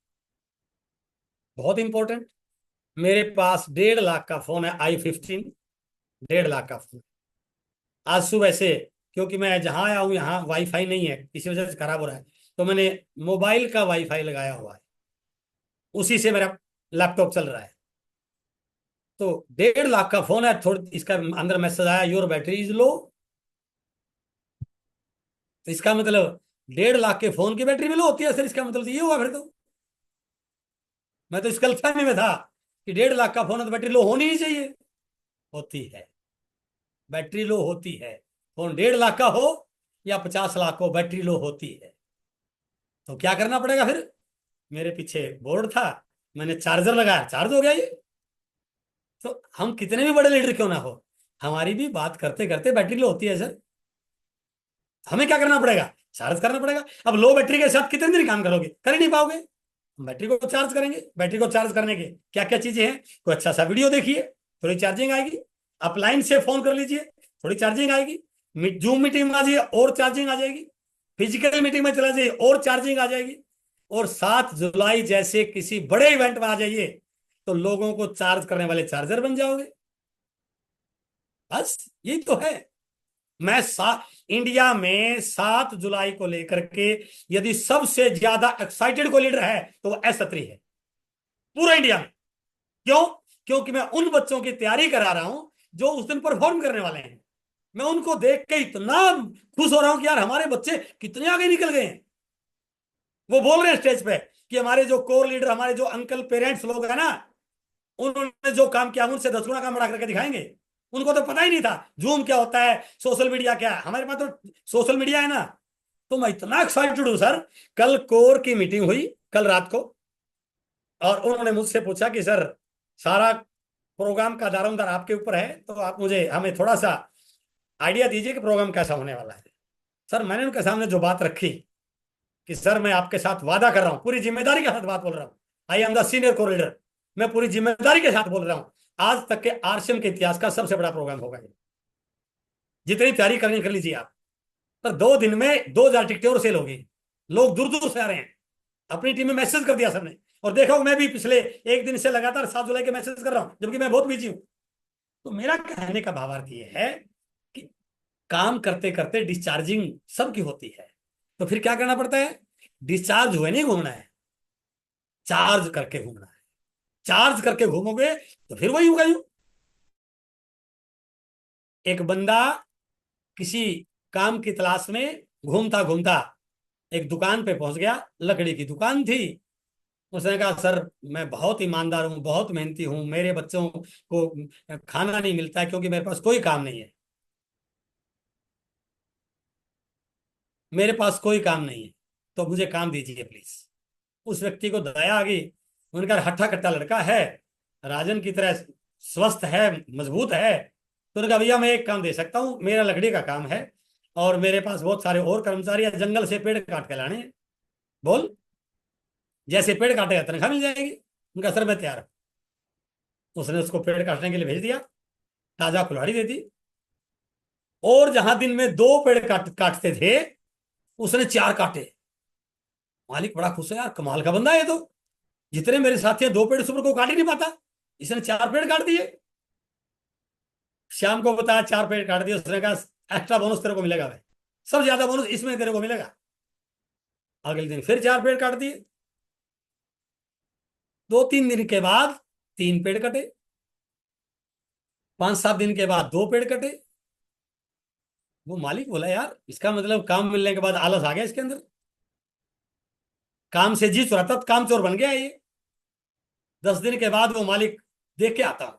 बहुत इंपॉर्टेंट। मेरे पास 1.5 लाख का फोन है, i15, 1.5 लाख का फोन। आज सुबह से, क्योंकि मैं जहां आया हूं यहाँ वाईफाई नहीं है, इसी वजह से खराब हो रहा है, तो मैंने मोबाइल का वाईफाई लगाया हुआ है, उसी से मेरा लैपटॉप चल रहा है। तो 1.5 लाख का फोन है, थोड़ी इसका अंदर मैसेज आया, योर बैटरी इज लो। तो इसका मतलब 1.5 लाख के फोन की बैटरी में लो होती है सर, इसका मतलब तो ये हुआ फिर तो। मैं तो इस गलतफहमी में था कि 1.5 लाख का फोन है तो बैटरी लो होनी ही चाहिए। होती है, बैटरी लो होती है। फोन 1.5 लाख का हो या 50 लाख हो, बैटरी लो होती है। तो क्या करना पड़ेगा फिर? मेरे पीछे बोर्ड था, मैंने चार्जर लगाया, चार्ज हो गया ये। तो हम कितने भी बड़े लीडर क्यों ना हो, हमारी भी बात करते करते बैटरी लो होती है सर। हमें क्या करना पड़ेगा? चार्ज करना पड़ेगा। अब लो बैटरी के साथ कितने दिन काम करोगे? कर ही नहीं पाओगे। बैटरी को चार्ज करेंगे। बैटरी को चार्ज करने के क्या क्या चीजें हैं? कोई अच्छा सा वीडियो देखिए, थोड़ी चार्जिंग आएगी। अपलाइन से फोन कर लीजिए, थोड़ी चार्जिंग आएगी। जूम मीटिंग में आ जाइए और चार्जिंग आ जाएगी। फिजिकल मीटिंग में चला जाइए और चार्जिंग आ जाएगी। और 7 जुलाई जैसे किसी बड़े इवेंट में आ जाइए तो लोगों को चार्ज करने वाले चार्जर बन जाओगे। बस यही तो है। मैं इंडिया में 7 जुलाई को लेकर के यदि सबसे ज्यादा एक्साइटेड कोई लीडर है तो वो एस अत्री है, पूरा इंडिया में। क्यों? क्योंकि मैं उन बच्चों की तैयारी करा रहा हूं जो उस दिन परफॉर्म करने वाले हैं। मैं उनको देख के इतना खुश हो रहा हूं कि यार हमारे बच्चे कितने आगे निकल गए हैं। वो बोल रहे हैं स्टेज पे कि हमारे जो कोर लीडर, हमारे जो अंकल पेरेंट्स लोग हैं ना, उन्होंने जो काम किया उनसे 10 गुना काम बढ़ा करके दिखाएंगे। उनको तो पता ही नहीं था जूम क्या होता है, सोशल मीडिया क्या है। हमारे पास तो सोशल मीडिया है ना। तो मैं इतना एक्साइटेड हूं सर। कल कोर की मीटिंग हुई कल रात को, और उन्होंने मुझसे पूछा कि सर सारा प्रोग्राम का दारोमदार आपके ऊपर है, तो आप मुझे हमें थोड़ा सा आइडिया दीजिए कि प्रोग्राम कैसा होने वाला है। सर मैंने उनके सामने जो बात रखी कि सर मैं आपके साथ वादा कर रहा हूं, पूरी जिम्मेदारी के साथ बात बोल रहा हूं, आई एम द सीनियर को लीडर, मैं पूरी जिम्मेदारी के साथ बोल रहा हूं, आज तक के आरसीएम के इतिहास का सबसे बड़ा प्रोग्राम होगा ये। जितनी तैयारी करनी कर लीजिए आप। पर 2 दिन में 2,000 टिकटें और सेल होगी। लोग दूर दूर से आ रहे हैं। अपनी टीम में मैसेज कर दिया सबने, और देखा मैं भी पिछले 1 दिन से लगातार 7 जुलाई के मैसेज कर रहा हूं, जबकि मैं बहुत बिजी हूं। तो मेरा कहने का भावार्थ ये है कि काम करते करते डिस्चार्जिंग सबकी होती है। तो फिर क्या करना पड़ता है? डिस्चार्ज हुए नहीं घूमना है, चार्ज करके घूमना है। चार्ज करके घूमोगे तो फिर वही होगा। यूं एक बंदा किसी काम की तलाश में घूमता घूमता एक दुकान पे पहुंच गया, लकड़ी की दुकान थी। उसने कहा सर मैं बहुत ईमानदार हूं, बहुत मेहनती हूं, मेरे बच्चों को खाना नहीं मिलता है क्योंकि मेरे पास कोई काम नहीं है, मेरे पास कोई काम नहीं है, तो मुझे काम दीजिए प्लीज। उस व्यक्ति को दया आ गई। उनका हट्ठा कट्टा लड़का है, राजन की तरह स्वस्थ है, मजबूत है। तो उन्होंने कहा भैया मैं एक काम दे सकता हूँ, मेरा लकड़ी का काम है और मेरे पास बहुत सारे और कर्मचारी हैं, जंगल से पेड़ काट के लाने हैं। बोल, जैसे पेड़ काटेगा तनख्वाह मिल जाएगी। उनका सर मैं तैयार हूं। उसने उसको पेड़ काटने के लिए भेज दिया, ताजा कुल्हाड़ी दे दी, और जहां दिन में 2 पेड़ काटते थे उसने 4 काटे। मालिक बड़ा खुश है, यार कमाल का बंदा है ये तो। जितने मेरे साथी हैं 2 पेड़ सुबह को काट ही नहीं पाता, इसने 4 पेड़ काट दिए। शाम को बताया 4 पेड़ काट दिए। उसने कहा एक्स्ट्रा बोनस तेरे को मिलेगा भाई, सबसे ज्यादा बोनस इसमें तेरे को मिलेगा। अगले दिन फिर 4 पेड़ काट दिए। 2-3 दिन के बाद 3 पेड़ कटे। 5-7 दिन के बाद 2 पेड़ कटे। वो मालिक बोला यार इसका मतलब काम मिलने के बाद आलस आ गया इसके अंदर, काम से जी चुराता तो काम चोर बन गया ये। 10 दिन के बाद वो मालिक देख के आता हूं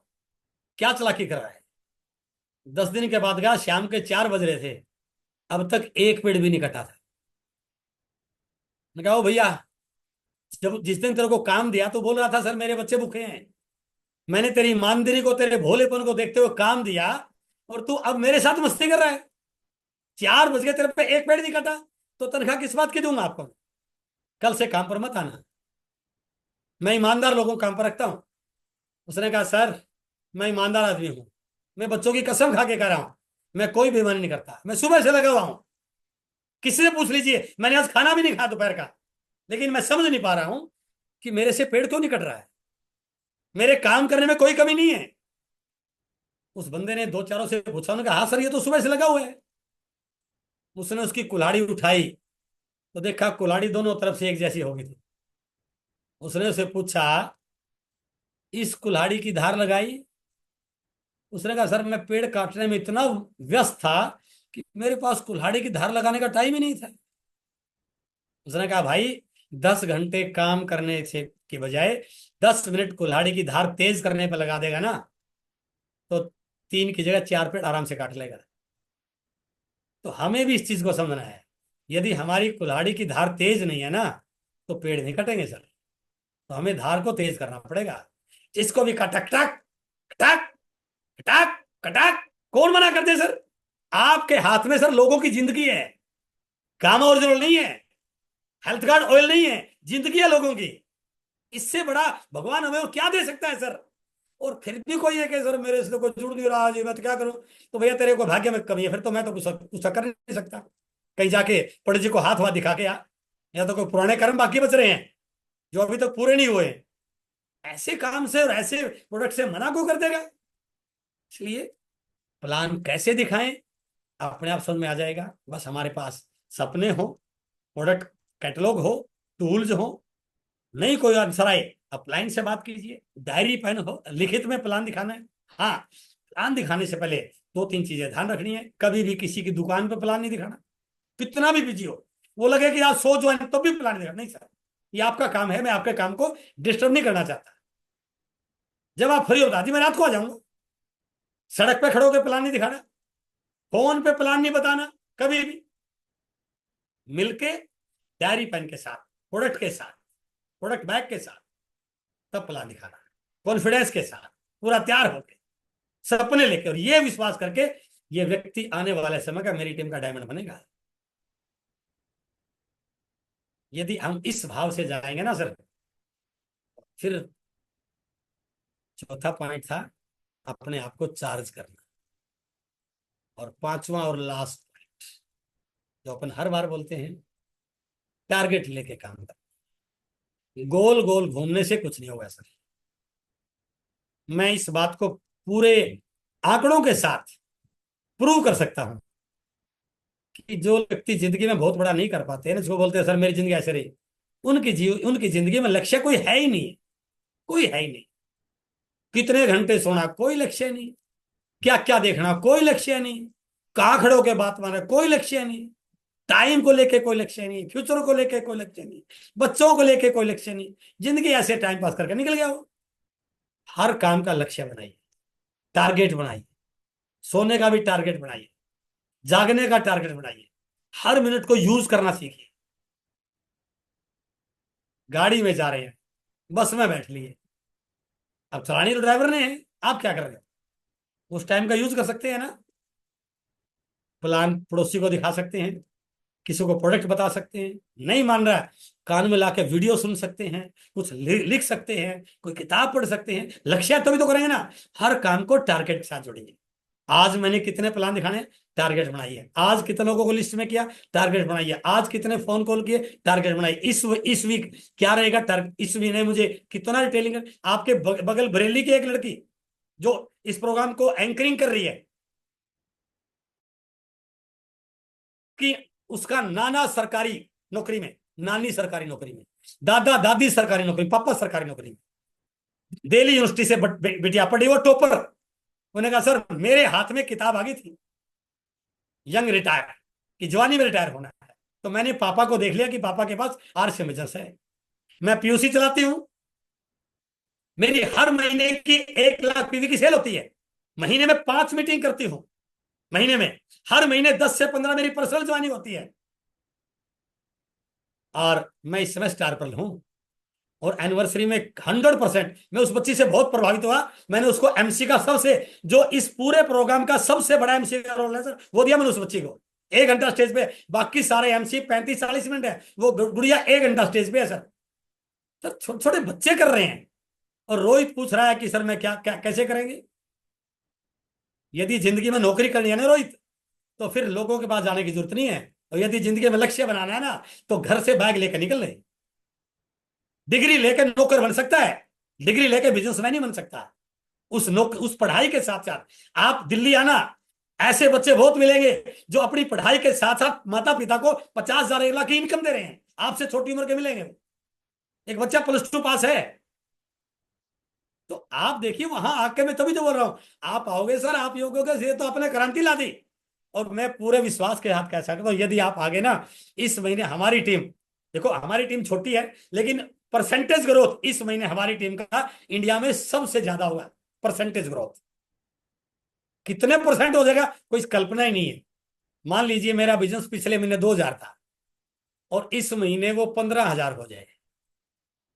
क्या चालाकी कर रहा है। 10 दिन के बाद गया, शाम के 4 बज रहे थे, अब तक 1 पेड़ भी नहीं कटा था। मैं कहा ओ भैया, जब जिस दिन तेरे को काम दिया तो बोल रहा था सर मेरे बच्चे भूखे हैं, मैंने तेरी ईमानदारी को, तेरे भोलेपन को देखते हुए काम दिया, और तू अब मेरे साथ मस्ती कर रहा है। 4 बज गए, तेरे पे 1 पेड़ नहीं कटा, तो तनख्वाह किस बात की दूंगा आपको? कल से काम पर मत आना। मैं ईमानदार लोगों को काम पर रखता हूं। उसने कहा सर मैं ईमानदार आदमी हूं, मैं बच्चों की कसम खा के कह रहा हूं, मैं कोई बेईमानी नहीं करता, मैं सुबह से लगा हुआ हूं। किसी से पूछ लीजिए, मैंने आज खाना भी नहीं खाया दोपहर का। लेकिन मैं समझ नहीं पा रहा हूं कि मेरे से पेड़ क्यों नहीं कट रहा है। मेरे काम करने में कोई कमी नहीं है। उस बंदे ने 2-4 से पूछा, उन्होंने कहा हाँ सर ये तो सुबह से लगा हुआ है। उसने उसकी कुल्हाड़ी उठाई तो देखा कुल्हाड़ी दोनों तरफ से एक जैसी हो गई थी। उसने उसे पूछा इस कुल्हाड़ी की धार लगाई? उसने कहा सर मैं पेड़ काटने में इतना व्यस्त था कि मेरे पास कुल्हाड़ी की धार लगाने का टाइम ही नहीं था। उसने कहा भाई 10 घंटे काम करने से के बजाय 10 मिनट कुल्हाड़ी की धार तेज करने पर लगा देगा ना, तो 3 की जगह 4 पेड़ आराम से काट लेगा। तो हमें भी इस चीज को समझना है, यदि हमारी कुल्हाड़ी की धार तेज नहीं है ना तो पेड़ नहीं कटेंगे सर। तो हमें धार को तेज करना पड़ेगा। इसको भी कटक टक टक कटाक कटाक कौन मना करते सर? आपके हाथ में सर लोगों की जिंदगी है, काम ओरिजिनल नहीं है, हेल्थ कार्ड ऑयल नहीं है, जिंदगी है लोगों की। इससे बड़ा भगवान हमें और क्या दे सकता है सर? और फिर भी कोई है कि सर मेरे से तो कोई जुड़ नहीं रहा जी, मैं तो क्या करूं? तो भैया तेरे को भाग्य में कमी है, फिर तो मैं तो कुछ कर नहीं सकता। कहीं जाके पंडित जी को हाथ वाथ दिखा के या तो कोई पुराने कर्म बाकी बच रहे हैं जो अभी तक पूरे नहीं हुए। ऐसे काम से और ऐसे प्रोडक्ट से मना क्यों कर देगा? इसलिए प्लान कैसे दिखाएं अपने आप समझ में आ जाएगा। बस हमारे पास सपने हो, प्रोडक्ट कैटलॉग हो, टूल्स हो, नहीं कोई आंसर आए अपलाइन से बात कीजिए, डायरी पेन हो, लिखित में प्लान दिखाना है। हाँ, प्लान दिखाने से पहले दो तीन चीजें ध्यान रखनी है, कभी भी किसी की दुकान पे प्लान नहीं दिखाना, कितना भी बिजी हो, वो लगे कि आज सो ज्वाइन तो भी प्लान नहीं दिखाना, नहीं सर, ये आपका काम है, मैं आपके काम को डिस्टर्ब नहीं करना चाहता। जब आप फ्री होता जी मैं रात को आ जाऊंगा। सड़क पे खड़े होकर प्लान नहीं दिखाना, फोन पे प्लान नहीं बताना, कभी भी मिलके डायरी पेन के साथ, प्रोडक्ट के साथ, प्रोडक्ट बैग के साथ, तब प्लान दिखाना, कॉन्फिडेंस के साथ, पूरा तैयार होकर, सपने लेके, और ये विश्वास करके ये व्यक्ति आने वाले समय का मेरी टीम का डायमंड बनेगा। यदि हम इस भाव से जाएंगे ना सर, फिर चौथा पॉइंट था अपने आप को चार्ज करना, और पांचवा और लास्ट पॉइंट जो अपन हर बार बोलते हैं, टारगेट लेके काम करना। गोल गोल घूमने से कुछ नहीं होगा सर। मैं इस बात को पूरे आंकड़ों के साथ प्रूव कर सकता हूं कि जो व्यक्ति जिंदगी में बहुत बड़ा नहीं कर पाते हैं, जिसको बोलते हैं सर मेरी जिंदगी ऐसे रही, उनकी जिंदगी में लक्ष्य कोई है ही नहीं, कोई है ही नहीं। कितने घंटे सोना कोई लक्ष्य नहीं, क्या क्या देखना कोई लक्ष्य नहीं, कहाँ खड़े होकर बात मारना कोई लक्ष्य नहीं, टाइम को लेके कोई लक्ष्य नहीं, फ्यूचर को लेके कोई लक्ष्य नहीं, बच्चों को लेके कोई लक्ष्य नहीं, जिंदगी ऐसे टाइम पास करके निकल गया वो। हर काम का लक्ष्य बनाइए, टारगेट बनाइए, सोने का भी टारगेट बनाइए, जागने का टारगेट बनाइए, हर मिनट को यूज करना सीखिए। गाड़ी में जा रहे हैं, बस में बैठ लिए, अब चलानी तो ड्राइवर ने है, आप क्या कर रहे हो, उस टाइम का यूज कर सकते हैं ना। प्लान पड़ोसी को दिखा सकते हैं, किसी को प्रोडक्ट बता सकते हैं, नहीं मान रहा है कान में लाके वीडियो सुन सकते हैं, कुछ लिख सकते हैं, कोई किताब पढ़ सकते हैं, लक्ष्य तभी तो करेंगे ना। हर काम को टारगेट के साथ जोड़िए। आज मैंने कितने प्लान दिखाने, टारगेट बनाइए। आज कितने लोगों को लिस्ट में किया, टारगेट बनाइए। आज कितने फोन कॉल किए, टारगेट बनाइए। इस वीक क्या रहेगा टारगेट, इस महीने मुझे कितना रिटेलिंग। आपके बगल बरेली की एक लड़की जो इस प्रोग्राम को एंकरिंग कर रही है, कि उसका नाना सरकारी नौकरी में, नानी सरकारी नौकरी में, दादा दादी सरकारी नौकरी, पापा सरकारी नौकरी में, दिल्ली यूनिवर्सिटी से बिटिया पढ़ी, वो टॉपर। उन्होंने कहा सर मेरे हाथ में किताब आ गई थी, यंग रिटायर, कि जवानी में रिटायर होना है। तो मैंने पापा को देख लिया कि पापा के पास आर्ट्स मेजर्स है, मैं पीयूसी चलाती हूं, मेरी हर महीने की 1 लाख पीवी की सेल होती है, महीने में 5 मीटिंग करती हूं, महीने में हर महीने 10 से 15 मेरी पर्सनल ज्वाइनिंग होती है, और मैं इस समय स्टार पर हूं। और एनिवर्सरी में 100% मैं उस बच्ची से बहुत प्रभावित हुआ। मैंने उसको एमसी का सबसे, जो इस पूरे प्रोग्राम का सबसे बड़ा एमसी का रोल है सर, वो दिया मैंने उस बच्ची को। 1 घंटा स्टेज पे, बाकी सारे एमसी 35-40 मिनट है, वो गुड़िया 1 घंटा स्टेज पे है सर। सर छोटे छोटे बच्चे कर रहे हैं, और रोहित पूछ रहा है कि सर मैं क्या क्या कैसे करेंगे। यदि जिंदगी में नौकरी करनी है ना रोहित, तो फिर लोगों के पास जाने की जरूरत नहीं है। और यदि जिंदगी में लक्ष्य बनाना है ना, तो घर से बैग लेकर निकल रहे। डिग्री लेकर नौकर बन सकता है, डिग्री लेकर बिजनेसमैन नहीं बन सकता। उस पढ़ाई के साथ साथ आप दिल्ली आना, ऐसे बच्चे बहुत मिलेंगे जो अपनी पढ़ाई के साथ साथ माता पिता को 50,000 1 लाख की इनकम दे रहे हैं, आपसे छोटी उम्र के मिलेंगे। एक बच्चा +2 पास है, तो आप देखिए वहां आके, मैं तभी तो बोल रहा हूं, आप आओगे सर, आप योगों के तो आपने क्रांति ला दी। और मैं पूरे विश्वास के साथ कह सकता हूं, यदि आप आगे ना, इस महीने हमारी टीम, देखो हमारी टीम छोटी है, लेकिन परसेंटेज ग्रोथ इस महीने हमारी टीम का इंडिया में सबसे ज्यादा हुआ। परसेंटेज ग्रोथ कितने परसेंट हो जाएगा कोई कल्पना ही नहीं है। मान लीजिए मेरा बिजनेस पिछले महीने 2,000 था, और इस महीने वो 15,000 हो जाए,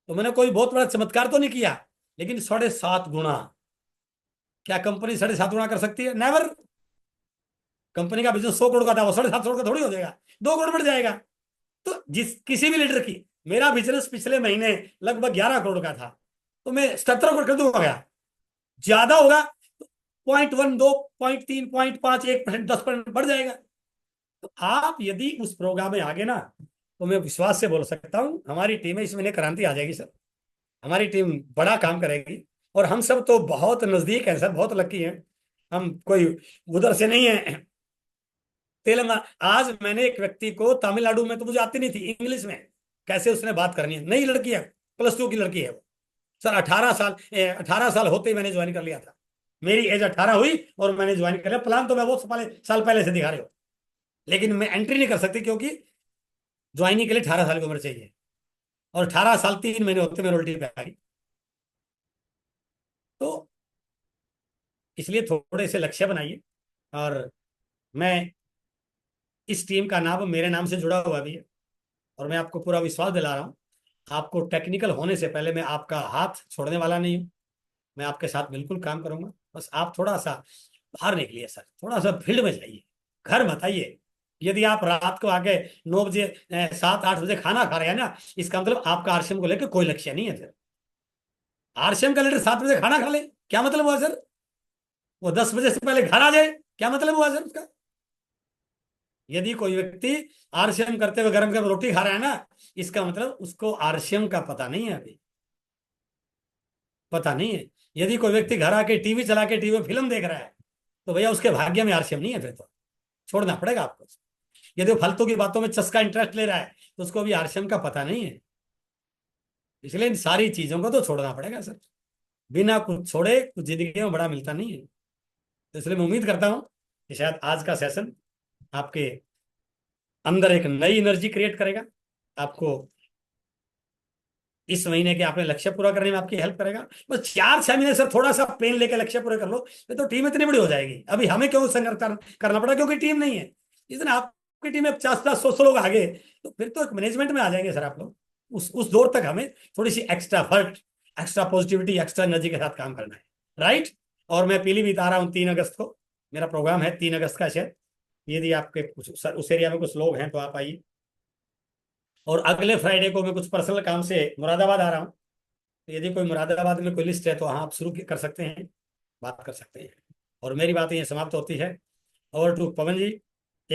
तो मैंने कोई बहुत बड़ा चमत्कार तो नहीं किया, लेकिन 7.5 गुना। क्या कंपनी 7.5 गुना कर सकती है? नेवर। कंपनी का बिजनेस 100 करोड़ का था, वो 7.5 करोड़ का थोड़ी हो जाएगा, 2 करोड़ बढ़ जाएगा। तो जिस किसी भी लीडर की, मेरा बिजनेस पिछले महीने लगभग 11 करोड़ का था, तो मैं 77 करोड़ कर दूंगा। गया ज्यादा होगा तो 0.1, 2, 0.3, 0.5, 1%, 10% बढ़ जाएगा। तो आप यदि उस प्रोग्राम में आगे ना, तो मैं विश्वास से बोल सकता हूं हमारी टीम में इस महीने क्रांति आ जाएगी सर। हमारी टीम बड़ा काम करेगी, और हम सब तो बहुत नजदीक है सर, बहुत लकी हैं हम, कोई उधर से नहीं है। तेलंगाना, आज मैंने एक व्यक्ति को, तमिलनाडु में तो मुझे आती नहीं थी इंग्लिश में कैसे उसने बात करनी है, नई लड़की है, +2 की लड़की है वो सर। 18 साल होते ही मैंने ज्वाइन कर लिया था। मेरी एज 18 हुई और मैंने ज्वाइन कर लिया। प्लान तो मैं बहुत साल पहले से दिखा रहे हो, लेकिन मैं एंट्री नहीं कर सकती क्योंकि ज्वाइनिंग के लिए 18 साल की उम्र चाहिए, और 18 साल 3 महीने होते मेरे उल्टी पे आ गई। तो इसलिए थोड़े से लक्ष्य बनाइए। और मैं इस टीम का नाम मेरे नाम से जुड़ा हुआ भी है, और मैं आपको पूरा विश्वास दिला रहा हूँ, आपको टेक्निकल होने से पहले मैं आपका हाथ छोड़ने वाला नहीं हूँ। मैं आपके साथ बिल्कुल काम करूंगा। बस आप थोड़ा सा बाहर निकलिए सर, थोड़ा सा फील्ड में जाइए, घर मत आइए। यदि आप रात को आके 9 बजे 7-8 बजे खाना खा रहे हैं ना, इसका मतलब आपका आरसीएम को लेकर कोई लक्ष्य नहीं है फिर। आरसीएम का लीडर 7 बजे खाना खा ले, क्या मतलब हुआ सर? वो 10 बजे से पहले घर आ जाए, क्या मतलब हुआ सर उसका? यदि कोई व्यक्ति आरसीएम करते हुए गरम गरम रोटी खा रहा है ना, इसका मतलब उसको आरसीएम का पता नहीं है, अभी पता नहीं है। यदि कोई व्यक्ति घर आके टीवी चला के टीवी में फिल्म देख रहा है, तो भैया उसके भाग्य में आरसीएम नहीं है, फिर तो छोड़ना पड़ेगा आपको। यदि वो फालतू की बातों में चस्का इंटरेस्ट ले रहा है, तो उसको अभी आरसीएम का पता नहीं है। इसलिए इन सारी चीजों को तो छोड़ना पड़ेगा सर। बिना कुछ छोड़े कुछ जिंदगी में बड़ा मिलता नहीं है। तो इसलिए मैं उम्मीद करता हूं कि शायद आज का सेशन आपके अंदर एक नई एनर्जी क्रिएट करेगा, आपको इस महीने के आपने लक्ष्य पूरा करने में आपकी हेल्प करेगा। बस 4-6 महीने सर थोड़ा सा पेन लेके लक्ष्य पूरे कर लो, तो टीम इतनी बड़ी हो जाएगी। अभी हमें क्यों संघर्ष करना पड़ा? क्योंकि टीम नहीं है। इस दिन आपकी टीम में 50-100 लोग आगे, तो फिर तो एक मैनेजमेंट में आ जाएंगे सर आप लोग। उस दौर तक हमें थोड़ी सी एक्स्ट्रा फर्ट, एक्स्ट्रा पॉजिटिविटी, एक्स्ट्रा एनर्जी के साथ काम करना है, राइट। और मैं पीलीभीत आ रहा हूँ 3 अगस्त को, मेरा प्रोग्राम है 3 अगस्त का शायद। यदि आपके कुछ उस एरिया में कुछ लोग हैं तो आप आइए। और अगले फ्राइडे को मैं कुछ पर्सनल काम से मुरादाबाद आ रहा हूँ। तो यदि कोई मुरादाबाद में कोई लिस्ट है तो वहाँ आप शुरू कर सकते हैं, बात कर सकते हैं। और मेरी बात ये समाप्त होती है। Over to Pawan ji.